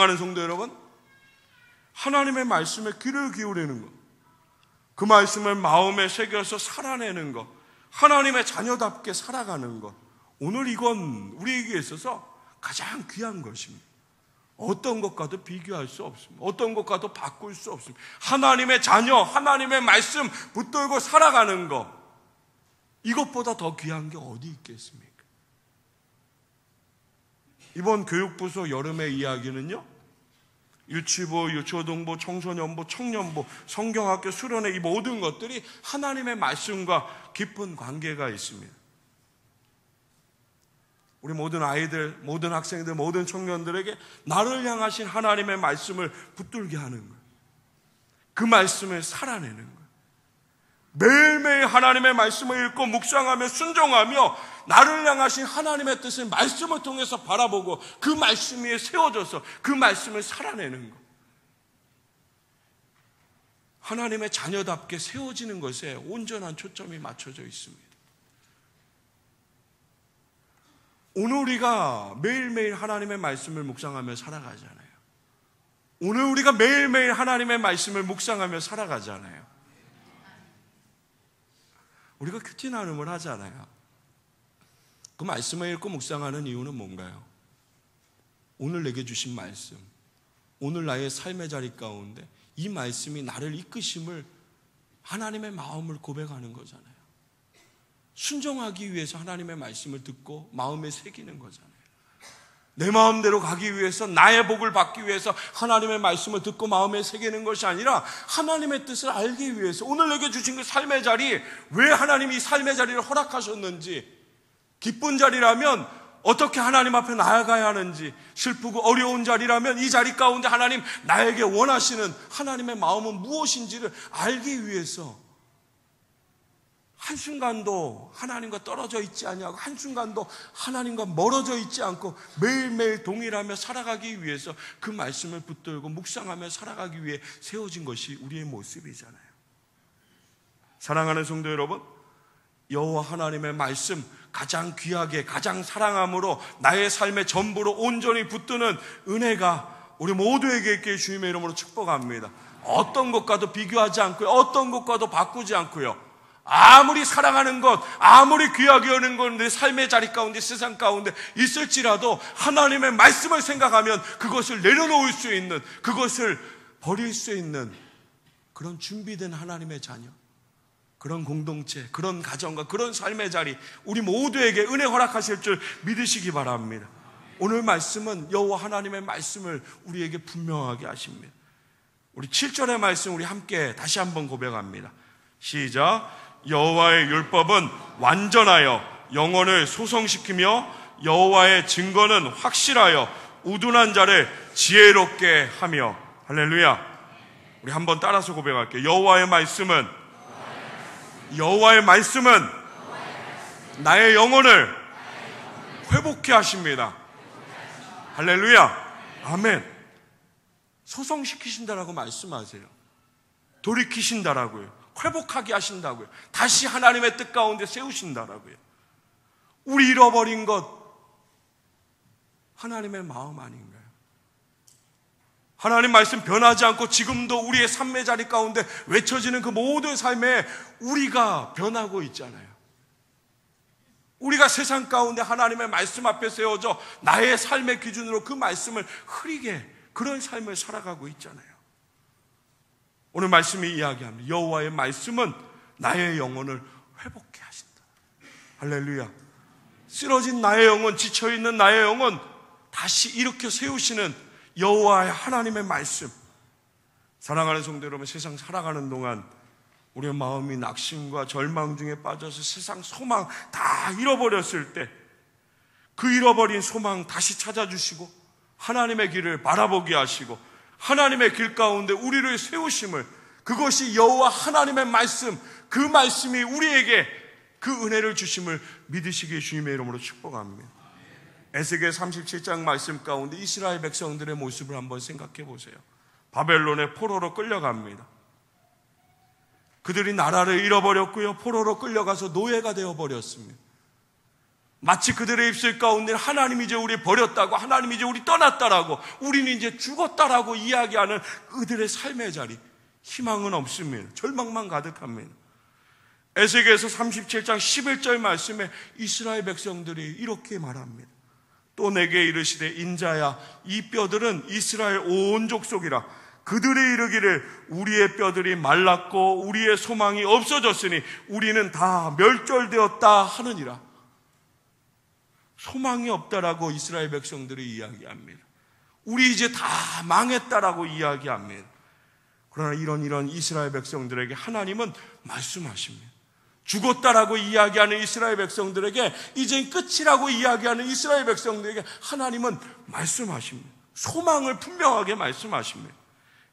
사랑하는 성도 여러분, 하나님의 말씀에 귀를 기울이는 것, 그 말씀을 마음에 새겨서 살아내는 것, 하나님의 자녀답게 살아가는 것, 오늘 이건 우리에게 있어서 가장 귀한 것입니다. 어떤 것과도 비교할 수 없습니다. 어떤 것과도 바꿀 수 없습니다. 하나님의 자녀, 하나님의 말씀 붙들고 살아가는 것, 이것보다 더 귀한 게 어디 있겠습니까? 이번 교육부서 여름의 이야기는요, 유치부, 유초등부, 청소년부, 청년부, 성경학교, 수련회, 이 모든 것들이 하나님의 말씀과 깊은 관계가 있습니다. 우리 모든 아이들, 모든 학생들, 모든 청년들에게 나를 향하신 하나님의 말씀을 붙들게 하는 거예요. 그 말씀을 살아내는 거예요. 매일매일 하나님의 말씀을 읽고 묵상하며 순종하며 나를 향하신 하나님의 뜻을 말씀을 통해서 바라보고 그 말씀 위에 세워져서 그 말씀을 살아내는 것. 하나님의 자녀답게 세워지는 것에 온전한 초점이 맞춰져 있습니다. 오늘 우리가 매일매일 하나님의 말씀을 묵상하며 살아가잖아요. 오늘 우리가 매일매일 하나님의 말씀을 묵상하며 살아가잖아요. 우리가 큐티 나눔을 하잖아요. 그 말씀을 읽고 묵상하는 이유는 뭔가요? 오늘 내게 주신 말씀, 오늘 나의 삶의 자리 가운데 이 말씀이 나를 이끄심을 하나님의 마음을 고백하는 거잖아요. 순종하기 위해서 하나님의 말씀을 듣고 마음에 새기는 거잖아요. 내 마음대로 가기 위해서, 나의 복을 받기 위해서 하나님의 말씀을 듣고 마음에 새기는 것이 아니라 하나님의 뜻을 알기 위해서, 오늘 내게 주신 그 삶의 자리, 왜 하나님이 이 삶의 자리를 허락하셨는지, 기쁜 자리라면 어떻게 하나님 앞에 나아가야 하는지, 슬프고 어려운 자리라면 이 자리 가운데 하나님 나에게 원하시는 하나님의 마음은 무엇인지를 알기 위해서 한순간도 하나님과 떨어져 있지 아니하고 한순간도 하나님과 멀어져 있지 않고 매일매일 동일하며 살아가기 위해서 그 말씀을 붙들고 묵상하며 살아가기 위해 세워진 것이 우리의 모습이잖아요. 사랑하는 성도 여러분, 여호와 하나님의 말씀, 가장 귀하게 가장 사랑함으로 나의 삶의 전부로 온전히 붙드는 은혜가 우리 모두에게 있게 주님의 이름으로 축복합니다. 어떤 것과도 비교하지 않고요, 어떤 것과도 바꾸지 않고요, 아무리 사랑하는 것, 아무리 귀하게 여는 것, 내 삶의 자리 가운데, 세상 가운데 있을지라도 하나님의 말씀을 생각하면 그것을 내려놓을 수 있는, 그것을 버릴 수 있는 그런 준비된 하나님의 자녀, 그런 공동체, 그런 가정과 그런 삶의 자리, 우리 모두에게 은혜 허락하실 줄 믿으시기 바랍니다. 오늘 말씀은 여호와 하나님의 말씀을 우리에게 분명하게 하십니다. 우리 7절의 말씀 우리 함께 다시 한번 고백합니다. 시작. 여호와의 율법은 완전하여 영혼을 소성시키며 여호와의 증거는 확실하여 우둔한 자를 지혜롭게 하며. 할렐루야. 우리 한번 따라서 고백할게요. 여호와의 말씀은 나의 영혼을 회복케 하십니다. 할렐루야. 아멘. 소성시키신다라고 말씀하세요. 돌이키신다라고요. 회복하게 하신다고요. 다시 하나님의 뜻 가운데 세우신다라고요. 우리 잃어버린 것, 하나님의 마음 아닌가요? 하나님 말씀 변하지 않고 지금도 우리의 삶의 자리 가운데 외쳐지는 그 모든 삶에 우리가 변하고 있잖아요. 우리가 세상 가운데 하나님의 말씀 앞에 세워져 나의 삶의 기준으로 그 말씀을 흐리게, 그런 삶을 살아가고 있잖아요. 오늘 말씀이 이야기합니다. 여호와의 말씀은 나의 영혼을 회복케 하신다. 할렐루야. 쓰러진 나의 영혼, 지쳐있는 나의 영혼 다시 일으켜 세우시는 여호와의 하나님의 말씀. 사랑하는 성도 여러분, 세상 살아가는 동안 우리의 마음이 낙심과 절망 중에 빠져서 세상 소망 다 잃어버렸을 때 그 잃어버린 소망 다시 찾아주시고 하나님의 길을 바라보게 하시고 하나님의 길 가운데 우리를 세우심을, 그것이 여호와 하나님의 말씀, 그 말씀이 우리에게 그 은혜를 주심을 믿으시기에 주님의 이름으로 축복합니다. 에스겔 37장 말씀 가운데 이스라엘 백성들의 모습을 한번 생각해 보세요. 바벨론의 포로로 끌려갑니다. 그들이 나라를 잃어버렸고요, 포로로 끌려가서 노예가 되어버렸습니다. 마치 그들의 입술 가운데 하나님이 이제 우리 버렸다고, 하나님이 이제 우리 떠났다라고, 우리는 이제 죽었다라고 이야기하는 그들의 삶의 자리, 희망은 없습니다. 절망만 가득합니다. 에스겔서 37장 11절 말씀에 이스라엘 백성들이 이렇게 말합니다. 또 내게 이르시되 인자야 이 뼈들은 이스라엘 온 족속이라. 그들이 이르기를 우리의 뼈들이 말랐고 우리의 소망이 없어졌으니 우리는 다 멸절되었다 하느니라. 소망이 없다라고 이스라엘 백성들이 이야기합니다. 우리 이제 다 망했다라고 이야기합니다. 그러나 이런 이스라엘 백성들에게 하나님은 말씀하십니다. 죽었다라고 이야기하는 이스라엘 백성들에게, 이젠 끝이라고 이야기하는 이스라엘 백성들에게 하나님은 말씀하십니다. 소망을 분명하게 말씀하십니다.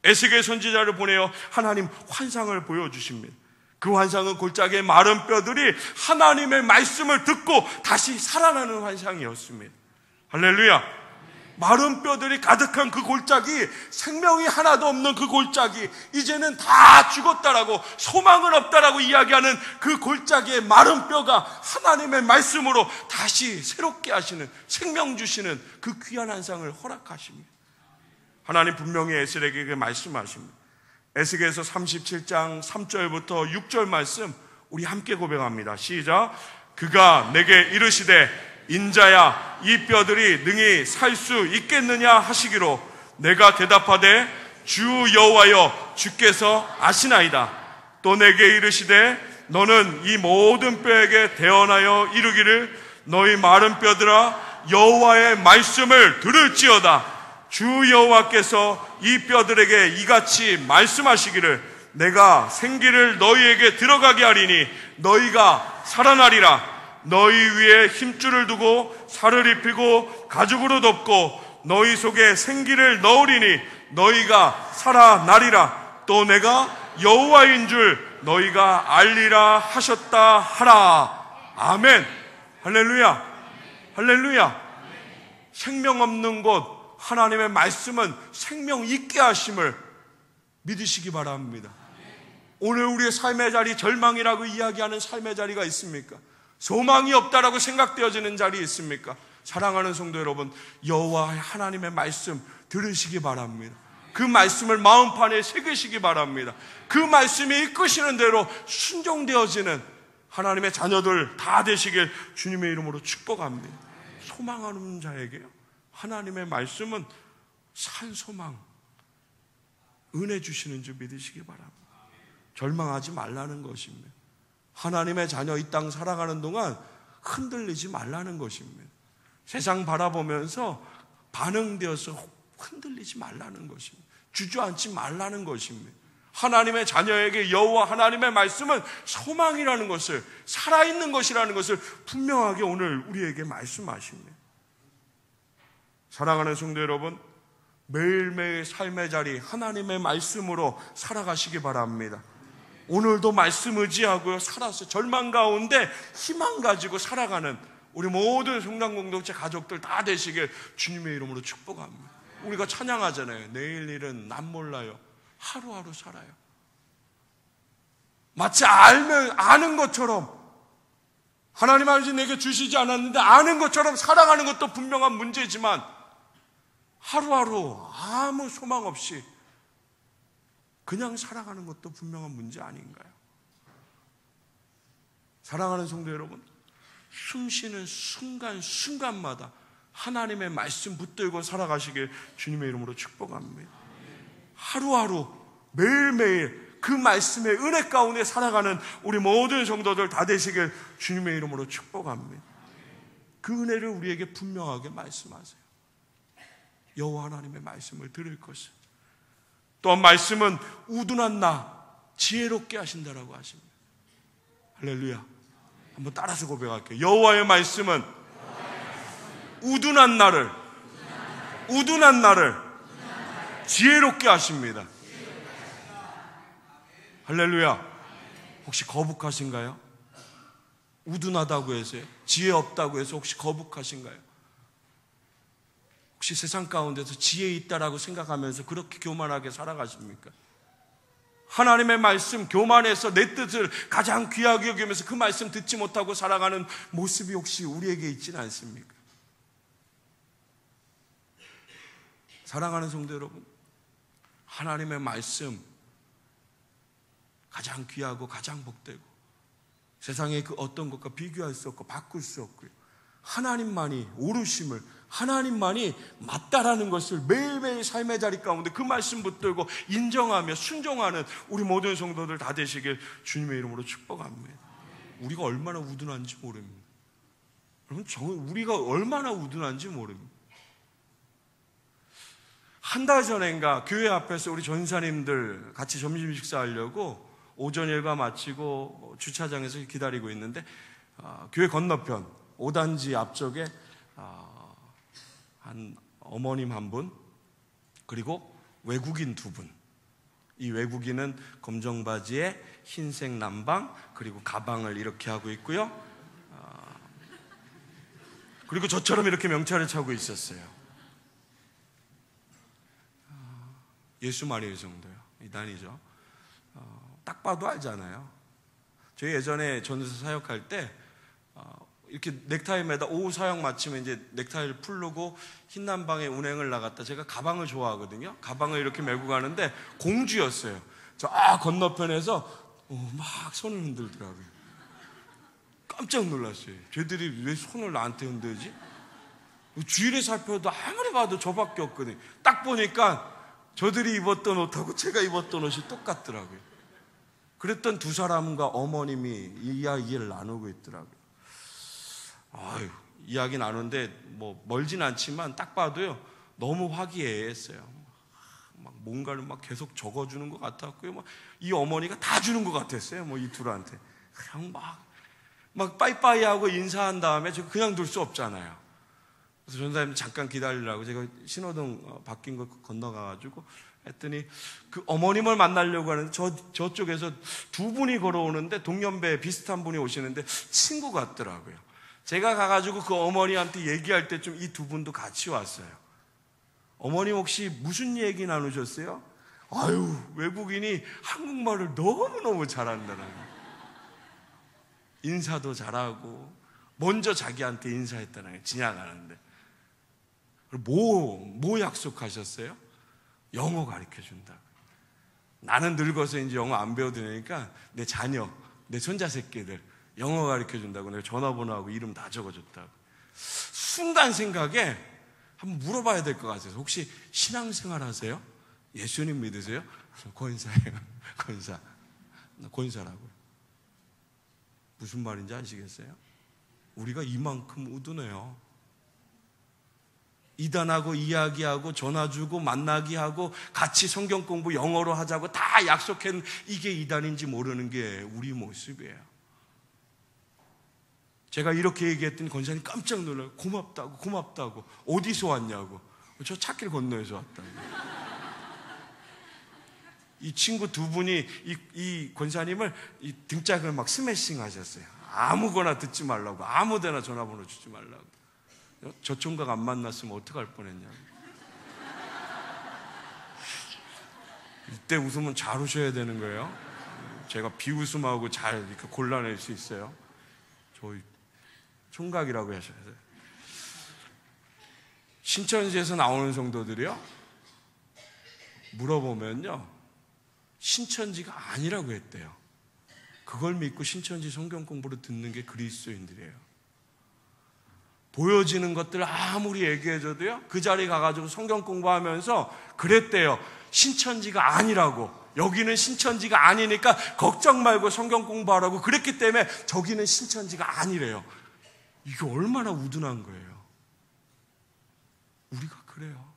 에스겔 선지자를 보내어 하나님 환상을 보여주십니다. 그 환상은 골짜기의 마른 뼈들이 하나님의 말씀을 듣고 다시 살아나는 환상이었습니다. 할렐루야. 마른 뼈들이 가득한 그 골짜기, 생명이 하나도 없는 그 골짜기, 이제는 다 죽었다라고, 소망은 없다라고 이야기하는 그 골짜기의 마른 뼈가 하나님의 말씀으로 다시 새롭게 하시는, 생명 주시는 그 귀한 환상을 허락하십니다. 하나님 분명히 에스겔에게 말씀하십니다. 에스겔서 37장 3절부터 6절 말씀 우리 함께 고백합니다. 시작. 그가 내게 이르시되 인자야 이 뼈들이 능히 살 수 있겠느냐 하시기로 내가 대답하되 주 여호와여 주께서 아시나이다. 또 내게 이르시되 너는 이 모든 뼈에게 대언하여 이르기를 너희 마른 뼈들아 여호와의 말씀을 들을지어다. 주 여호와께서 이 뼈들에게 이같이 말씀하시기를 내가 생기를 너희에게 들어가게 하리니 너희가 살아나리라. 너희 위에 힘줄을 두고 살을 입히고 가죽으로 덮고 너희 속에 생기를 넣으리니 너희가 살아나리라. 또 내가 여호와인 줄 너희가 알리라 하셨다 하라. 아멘. 할렐루야. 할렐루야. 생명 없는 곳 하나님의 말씀은 생명 있게 하심을 믿으시기 바랍니다. 오늘 우리의 삶의 자리, 절망이라고 이야기하는 삶의 자리가 있습니까? 소망이 없다라고 생각되어지는 자리 있습니까? 사랑하는 성도 여러분, 여호와 하나님의 말씀 들으시기 바랍니다. 그 말씀을 마음판에 새기시기 바랍니다. 그 말씀이 이끄시는 대로 순종되어지는 하나님의 자녀들 다 되시길 주님의 이름으로 축복합니다. 소망하는 자에게요, 하나님의 말씀은 산 소망, 은혜 주시는 줄 믿으시기 바랍니다. 절망하지 말라는 것입니다. 하나님의 자녀 이 땅 살아가는 동안 흔들리지 말라는 것입니다. 세상 바라보면서 반응되어서 흔들리지 말라는 것입니다. 주저앉지 말라는 것입니다. 하나님의 자녀에게 여호와 하나님의 말씀은 소망이라는 것을, 살아있는 것이라는 것을 분명하게 오늘 우리에게 말씀하십니다. 사랑하는 성도 여러분, 매일매일 삶의 자리 하나님의 말씀으로 살아가시기 바랍니다. 오늘도 말씀 의지하고 살아서 절망 가운데 희망 가지고 살아가는 우리 모든 성당 공동체 가족들 다 되시길 주님의 이름으로 축복합니다. 우리가 찬양하잖아요. 내일 일은 난 몰라요. 하루하루 살아요. 마치 아는 것처럼, 하나님 아버지 내게 주시지 않았는데 아는 것처럼 살아가는 것도 분명한 문제지만 하루하루 아무 소망 없이 그냥 살아가는 것도 분명한 문제 아닌가요? 사랑하는 성도 여러분, 숨쉬는 순간순간마다 하나님의 말씀 붙들고 살아가시길 주님의 이름으로 축복합니다. 하루하루 매일매일 그 말씀의 은혜 가운데 살아가는 우리 모든 성도들 다 되시길 주님의 이름으로 축복합니다. 그 은혜를 우리에게 분명하게 말씀하세요. 여호와 하나님의 말씀을 들을 것을. 또한 말씀은 우둔한 나 지혜롭게 하신다라고 하십니다. 할렐루야. 한번 따라서 고백할게요. 여호와의 말씀은 우둔한 나를 지혜롭게 하십니다. 할렐루야. 혹시 거북하신가요? 우둔하다고 해서요? 지혜 없다고 해서 혹시 거북하신가요? 혹시 세상 가운데서 지혜 있다라고 생각하면서 그렇게 교만하게 살아가십니까? 하나님의 말씀 교만해서 내 뜻을 가장 귀하게 여기면서 그 말씀 듣지 못하고 살아가는 모습이 혹시 우리에게 있지는 않습니까? 사랑하는 성도 여러분, 하나님의 말씀 가장 귀하고 가장 복되고 세상의 그 어떤 것과 비교할 수 없고 바꿀 수 없고요. 하나님만이 오르심을, 하나님만이 맞다라는 것을 매일매일 삶의 자리 가운데 그 말씀 붙들고 인정하며 순종하는 우리 모든 성도들 다 되시길 주님의 이름으로 축복합니다. 우리가 얼마나 우둔한지 모릅니다. 여러분, 우리가 얼마나 우둔한지 모릅니다. 한 달 전인가 교회 앞에서 우리 전사님들 같이 점심 식사하려고 오전 일과 마치고 주차장에서 기다리고 있는데 교회 건너편 5단지 앞쪽에 한 어머님 한 분, 그리고 외국인 두 분. 이 외국인은 검정 바지에 흰색 남방, 그리고 가방을 이렇게 하고 있고요. 그리고 저처럼 이렇게 명찰을 차고 있었어요. 예수 마리아의 성도요. 이단이죠. 딱 봐도 알잖아요. 저희 예전에 전도서 사역할 때 이렇게 넥타이 매다 오후 사역 마치면 이제 넥타이를 풀르고 흰 남방에 운행을 나갔다. 제가 가방을 좋아하거든요. 가방을 이렇게 메고 가는데 공주였어요. 저 건너편에서 막 손을 흔들더라고요. 깜짝 놀랐어요. 쟤들이 왜 손을 나한테 흔들지? 주위를 살펴도 아무리 봐도 저밖에 없거든요. 딱 보니까 저들이 입었던 옷하고 제가 입었던 옷이 똑같더라고요. 그랬던 두 사람과 어머님이 이야기를 나누고 있더라고요. 아유, 이야기 나누는데 뭐 멀진 않지만 딱 봐도요 너무 화기애애했어요. 막 뭔가를 막 계속 적어주는 것 같았고요. 막 이 어머니가 다 주는 것 같았어요. 뭐 이 둘한테 그냥 막 빠이빠이하고 인사한 다음에 저 그냥 둘 수 없잖아요. 그래서 전사님 잠깐 기다리라고 제가 신호등 바뀐 거 건너가가지고 했더니 그 어머님을 만나려고 하는데 저쪽에서 두 분이 걸어오는데 동년배 비슷한 분이 오시는데 친구 같더라고요. 제가 가가지고 그 어머니한테 얘기할 때쯤 이 두 분도 같이 왔어요. 어머님 혹시 무슨 얘기 나누셨어요? 아유, 외국인이 한국말을 너무너무 잘한다는 거예요. 인사도 잘하고 먼저 자기한테 인사했다는 거예요. 지나가는데. 뭐 약속하셨어요? 영어 가르쳐준다고. 나는 늙어서 이제 영어 안 배워드리니까 내 자녀, 내 손자 새끼들 영어 가르쳐준다고 내가 전화번호하고 이름 다 적어줬다고. 순간 생각에 한번 물어봐야 될 것 같아서 혹시 신앙생활 하세요? 예수님 믿으세요? 권사예요. 권사. 나 권사라고요. 무슨 말인지 아시겠어요? 우리가 이만큼 우둔해요. 이단하고 이야기하고 전화 주고 만나기 하고 같이 성경 공부 영어로 하자고 다 약속한 이게 이단인지 모르는 게 우리 모습이에요. 제가 이렇게 얘기했더니 권사님 깜짝 놀라요. 고맙다고. 어디서 왔냐고. 저 찾길 건너에서 왔다고. 이 친구 두 분이 이 권사님을 이 등짝을 막 스매싱 하셨어요. 아무거나 듣지 말라고, 아무데나 전화번호 주지 말라고. 저 총각 안 만났으면 어떡할 뻔했냐고. 이때 웃으면 잘 웃어야 되는 거예요. 제가 비웃음하고 잘 이렇게 골라낼 수 있어요. 저 총각이라고 하셔야 돼요. 신천지에서 나오는 성도들이요, 물어보면요 신천지가 아니라고 했대요. 그걸 믿고 신천지 성경 공부를 듣는 게 그리스도인들이에요. 보여지는 것들 아무리 얘기해줘도요 그 자리 가가지고 성경 공부하면서 그랬대요. 신천지가 아니라고. 여기는 신천지가 아니니까 걱정 말고 성경 공부하라고. 그랬기 때문에 저기는 신천지가 아니래요. 이게 얼마나 우둔한 거예요. 우리가 그래요.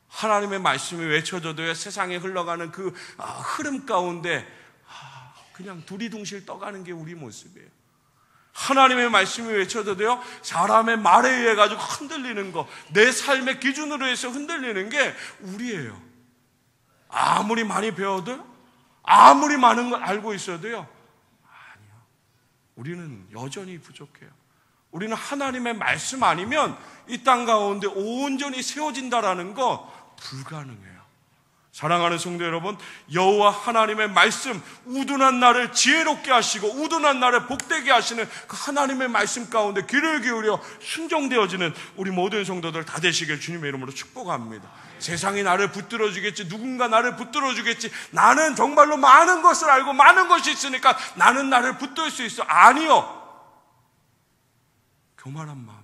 하나님의 말씀이 외쳐져도요 세상에 흘러가는 그 흐름 가운데 그냥 두리둥실 떠가는 게 우리 모습이에요. 하나님의 말씀이 외쳐져도요 사람의 말에 의해 가지고 흔들리는 거, 내 삶의 기준으로 해서 흔들리는 게 우리예요. 아무리 많이 배워도, 아무리 많은 걸 알고 있어도요 아니요, 우리는 여전히 부족해요. 우리는 하나님의 말씀 아니면 이 땅 가운데 온전히 세워진다라는 거 불가능해요. 사랑하는 성도 여러분, 여호와 하나님의 말씀, 우둔한 날을 지혜롭게 하시고 우둔한 날을 복되게 하시는 그 하나님의 말씀 가운데 귀를 기울여 순종되어지는 우리 모든 성도들 다 되시길 주님의 이름으로 축복합니다. 세상이 나를 붙들어 주겠지, 누군가 나를 붙들어 주겠지, 나는 정말로 많은 것을 알고 많은 것이 있으니까 나는 나를 붙들 수 있어. 아니요. 교만한 마음.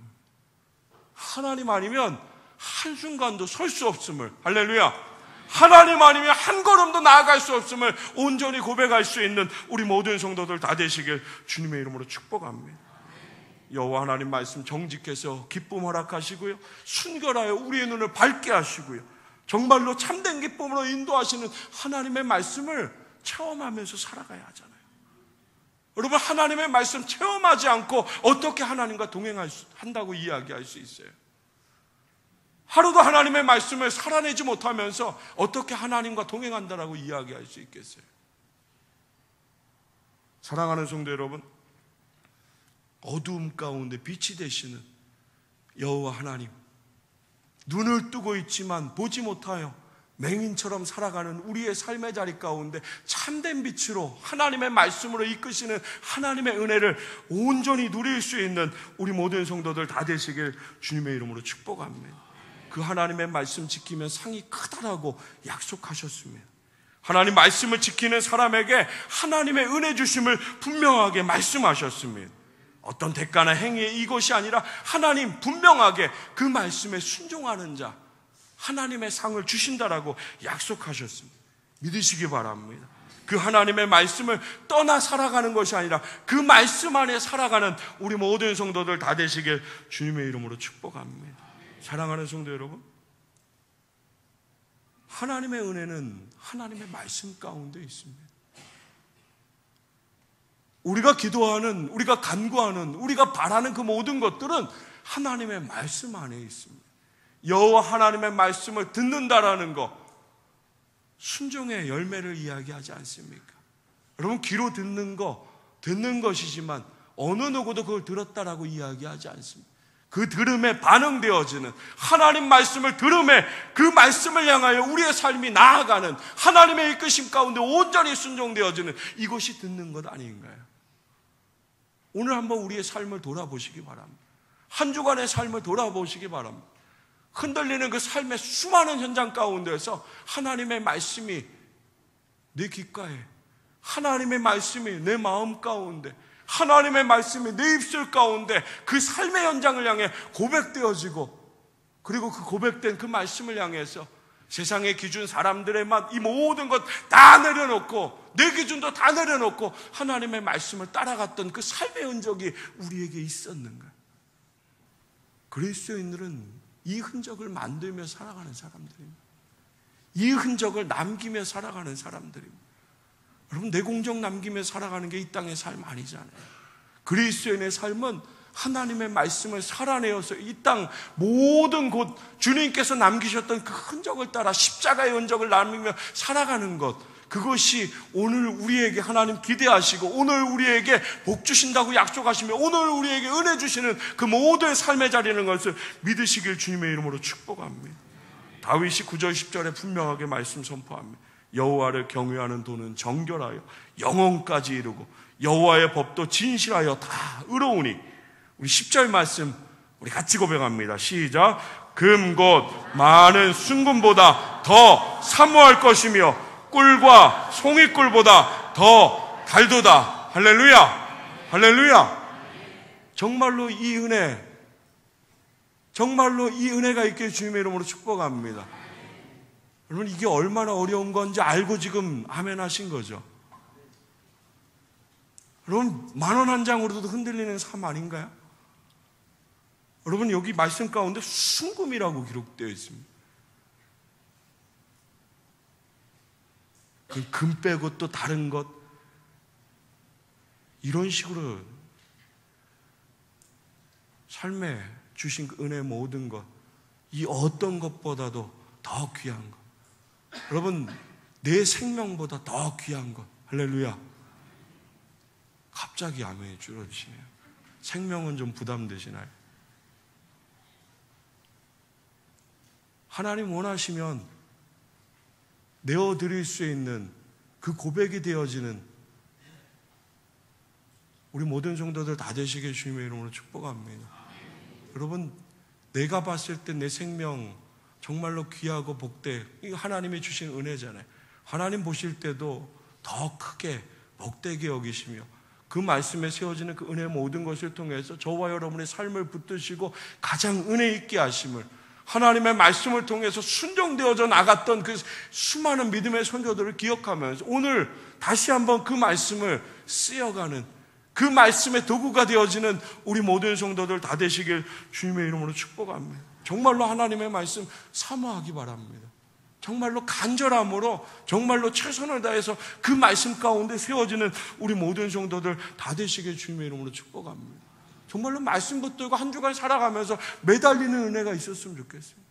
하나님 아니면 한순간도 설 수 없음을, 할렐루야, 하나님 아니면 한 걸음도 나아갈 수 없음을 온전히 고백할 수 있는 우리 모든 성도들 다 되시길 주님의 이름으로 축복합니다. 여호와 하나님 말씀 정직해서 기쁨 허락하시고요, 순결하여 우리의 눈을 밝게 하시고요, 정말로 참된 기쁨으로 인도하시는 하나님의 말씀을 체험하면서 살아가야 하잖아요. 여러분, 하나님의 말씀 체험하지 않고 어떻게 하나님과 동행한다고 이야기할 수 있어요? 하루도 하나님의 말씀을 살아내지 못하면서 어떻게 하나님과 동행한다라고 이야기할 수 있겠어요? 사랑하는 성도 여러분, 어두움 가운데 빛이 되시는 여호와 하나님, 눈을 뜨고 있지만 보지 못하여 맹인처럼 살아가는 우리의 삶의 자리 가운데 참된 빛으로 하나님의 말씀으로 이끄시는 하나님의 은혜를 온전히 누릴 수 있는 우리 모든 성도들 다 되시길 주님의 이름으로 축복합니다. 그 하나님의 말씀 지키면 상이 크다라고 약속하셨습니다. 하나님 말씀을 지키는 사람에게 하나님의 은혜 주심을 분명하게 말씀하셨습니다. 어떤 대가나 행위의 이것이 아니라 하나님 분명하게 그 말씀에 순종하는 자, 하나님의 상을 주신다라고 약속하셨습니다. 믿으시기 바랍니다. 그 하나님의 말씀을 떠나 살아가는 것이 아니라 그 말씀 안에 살아가는 우리 모든 성도들 다 되시길 주님의 이름으로 축복합니다. 사랑하는 성도 여러분, 하나님의 은혜는 하나님의 말씀 가운데 있습니다. 우리가 기도하는, 우리가 간구하는, 우리가 바라는 그 모든 것들은 하나님의 말씀 안에 있습니다. 여호와 하나님의 말씀을 듣는다라는 것, 순종의 열매를 이야기하지 않습니까? 여러분, 귀로 듣는 것이지만 어느 누구도 그걸 들었다라고 이야기하지 않습니다. 그 들음에 반응되어지는, 하나님 말씀을 들음에 그 말씀을 향하여 우리의 삶이 나아가는, 하나님의 이끄심 가운데 온전히 순종되어지는 이것이 듣는 것 아닌가요? 오늘 한번 우리의 삶을 돌아보시기 바랍니다. 한 주간의 삶을 돌아보시기 바랍니다. 흔들리는 그 삶의 수많은 현장 가운데서 하나님의 말씀이 내 귓가에, 하나님의 말씀이 내 마음 가운데, 하나님의 말씀이 내 입술 가운데 그 삶의 현장을 향해 고백되어지고, 그리고 그 고백된 그 말씀을 향해서 세상의 기준, 사람들의 맛, 이 모든 것 다 내려놓고, 내 기준도 다 내려놓고 하나님의 말씀을 따라갔던 그 삶의 흔적이 우리에게 있었는가? 그리스도인들은 이 흔적을 만들며 살아가는 사람들입니다. 이 흔적을 남기며 살아가는 사람들입니다. 여러분, 내 공적 남기며 살아가는 게 이 땅의 삶 아니잖아요. 그리스도인의 삶은 하나님의 말씀을 살아내어서 이 땅 모든 곳 주님께서 남기셨던 그 흔적을 따라 십자가의 흔적을 남기며 살아가는 것, 그것이 오늘 우리에게 하나님 기대하시고 오늘 우리에게 복 주신다고 약속하시며 오늘 우리에게 은혜 주시는 그 모든 삶의 자리라는 것을 믿으시길 주님의 이름으로 축복합니다. 다윗이 9절 10절에 분명하게 말씀 선포합니다. 여호와를 경외하는 도는 정결하여 영혼까지 이루고 여호와의 법도 진실하여 다 의로우니. 우리 10절 말씀 우리 같이 고백합니다. 시작. 금 곧 많은 순금보다 더 사모할 것이며 꿀과 송이꿀보다 더 달도다. 할렐루야, 할렐루야. 정말로 이 은혜, 정말로 이 은혜가 있게 주님의 이름으로 축복합니다. 여러분, 이게 얼마나 어려운 건지 알고 지금 아멘 하신 거죠. 여러분, 10,000원 한 장으로도 흔들리는 삶 아닌가요? 여러분, 여기 말씀 가운데 순금이라고 기록되어 있습니다. 그 금 빼고 또 다른 것, 이런 식으로 삶에 주신 그 은혜 모든 것, 이 어떤 것보다도 더 귀한 것, 여러분, 내 생명보다 더 귀한 것. 할렐루야. 갑자기 아멘이 줄어드시네요. 생명은 좀 부담되시나요? 하나님 원하시면 내어드릴 수 있는 그 고백이 되어지는 우리 모든 성도들 다 되시길 주님의 이름으로 축복합니다. 여러분, 내가 봤을 때 내 생명 정말로 귀하고 복돼, 이거 하나님이 주신 은혜잖아요. 하나님 보실 때도 더 크게 복되게 여기시며 그 말씀에 세워지는 그 은혜의 모든 것을 통해서 저와 여러분의 삶을 붙드시고 가장 은혜 있게 하심을, 하나님의 말씀을 통해서 순종되어져 나갔던 그 수많은 믿음의 선조들을 기억하면서 오늘 다시 한번 그 말씀을 쓰여가는, 그 말씀의 도구가 되어지는 우리 모든 성도들 다 되시길 주님의 이름으로 축복합니다. 정말로 하나님의 말씀 사모하기 바랍니다. 정말로 간절함으로, 정말로 최선을 다해서 그 말씀 가운데 세워지는 우리 모든 성도들 다 되시길 주님의 이름으로 축복합니다. 정말로 말씀 붙들고 한 주간 살아가면서 매달리는 은혜가 있었으면 좋겠습니다.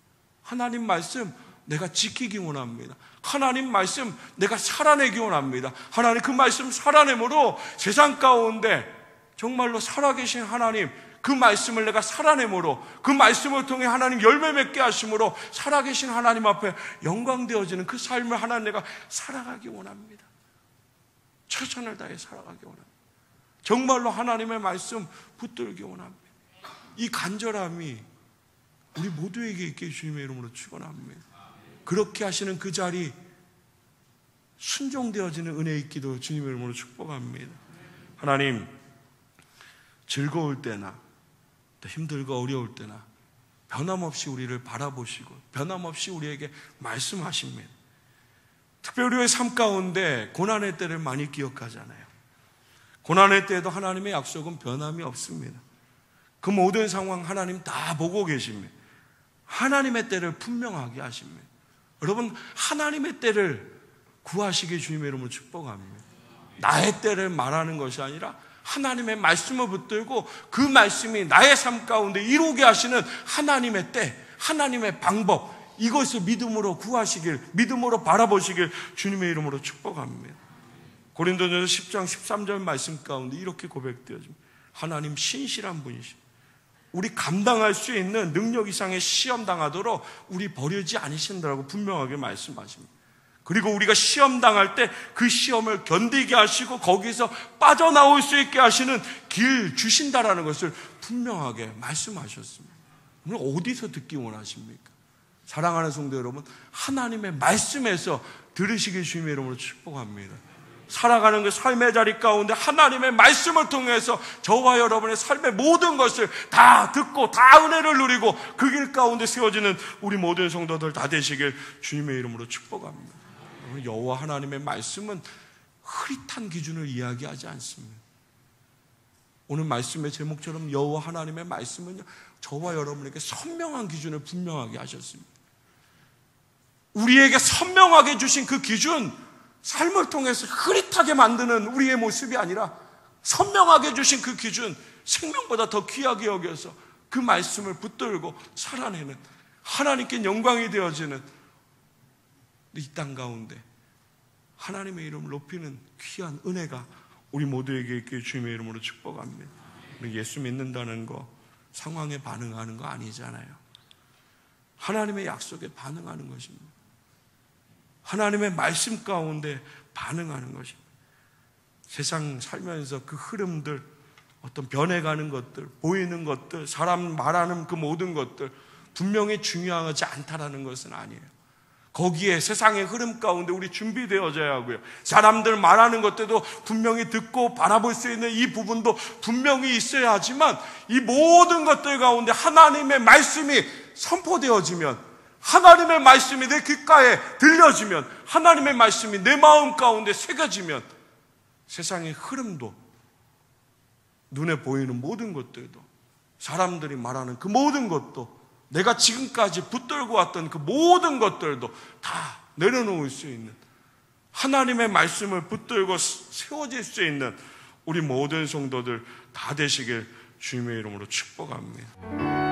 하나님 말씀 내가 지키기 원합니다. 하나님 말씀 내가 살아내기 원합니다. 하나님 그 말씀 살아내므로 세상 가운데 정말로 살아계신 하나님, 그 말씀을 내가 살아내므로, 그 말씀을 통해 하나님 열매 맺게 하심으로 살아계신 하나님 앞에 영광되어지는 그 삶을 하나님 내가 살아가기 원합니다. 최선을 다해 살아가기 원합니다. 정말로 하나님의 말씀 붙들기 원합니다. 이 간절함이 우리 모두에게 있게 주님의 이름으로 축원합니다. 그렇게 하시는 그 자리, 순종되어지는 은혜 있기도 주님의 이름으로 축복합니다. 하나님, 즐거울 때나 또 힘들고 어려울 때나 변함없이 우리를 바라보시고 변함없이 우리에게 말씀하십니다. 특별히 우리의 삶 가운데 고난의 때를 많이 기억하잖아요. 고난의 때에도 하나님의 약속은 변함이 없습니다. 그 모든 상황 하나님 다 보고 계십니다. 하나님의 때를 분명하게 하십니다. 여러분, 하나님의 때를 구하시기 주님의 이름으로 축복합니다. 나의 때를 말하는 것이 아니라 하나님의 말씀을 붙들고 그 말씀이 나의 삶 가운데 이루게 하시는 하나님의 때, 하나님의 방법, 이것을 믿음으로 구하시길, 믿음으로 바라보시길 주님의 이름으로 축복합니다. 고린도전서 10장 13절 말씀 가운데 이렇게 고백되어집니다. 하나님 신실한 분이십니다. 우리 감당할 수 있는 능력 이상의 시험 당하도록 우리 버리지 않으신다라고 분명하게 말씀하십니다. 그리고 우리가 시험 당할 때 그 시험을 견디게 하시고 거기서 빠져나올 수 있게 하시는 길 주신다라는 것을 분명하게 말씀하셨습니다. 오늘 어디서 듣기 원하십니까? 사랑하는 성도 여러분, 하나님의 말씀에서 들으시길 주님의 이름으로 축복합니다. 살아가는 그 삶의 자리 가운데 하나님의 말씀을 통해서 저와 여러분의 삶의 모든 것을 다 듣고 다 은혜를 누리고 그 길 가운데 세워지는 우리 모든 성도들 다 되시길 주님의 이름으로 축복합니다. 여호와 하나님의 말씀은 흐릿한 기준을 이야기하지 않습니다. 오늘 말씀의 제목처럼 여호와 하나님의 말씀은요, 저와 여러분에게 선명한 기준을 분명하게 하셨습니다. 우리에게 선명하게 주신 그 기준, 삶을 통해서 흐릿하게 만드는 우리의 모습이 아니라 선명하게 주신 그 기준, 생명보다 더 귀하게 여겨서 그 말씀을 붙들고 살아내는, 하나님께 영광이 되어지는 이 땅 가운데 하나님의 이름을 높이는 귀한 은혜가 우리 모두에게 있게 주님의 이름으로 축복합니다. 우리 예수 믿는다는 거 상황에 반응하는 거 아니잖아요. 하나님의 약속에 반응하는 것입니다. 하나님의 말씀 가운데 반응하는 것입니다. 세상 살면서 그 흐름들, 어떤 변해가는 것들, 보이는 것들, 사람 말하는 그 모든 것들 분명히 중요하지 않다라는 것은 아니에요. 거기에 세상의 흐름 가운데 우리 준비되어져야 하고요. 사람들 말하는 것들도 분명히 듣고 바라볼 수 있는 이 부분도 분명히 있어야 하지만 이 모든 것들 가운데 하나님의 말씀이 선포되어지면, 하나님의 말씀이 내 귓가에 들려지면, 하나님의 말씀이 내 마음 가운데 새겨지면 세상의 흐름도, 눈에 보이는 모든 것들도, 사람들이 말하는 그 모든 것도, 내가 지금까지 붙들고 왔던 그 모든 것들도 다 내려놓을 수 있는, 하나님의 말씀을 붙들고 세워질 수 있는 우리 모든 성도들 다 되시길 주님의 이름으로 축복합니다.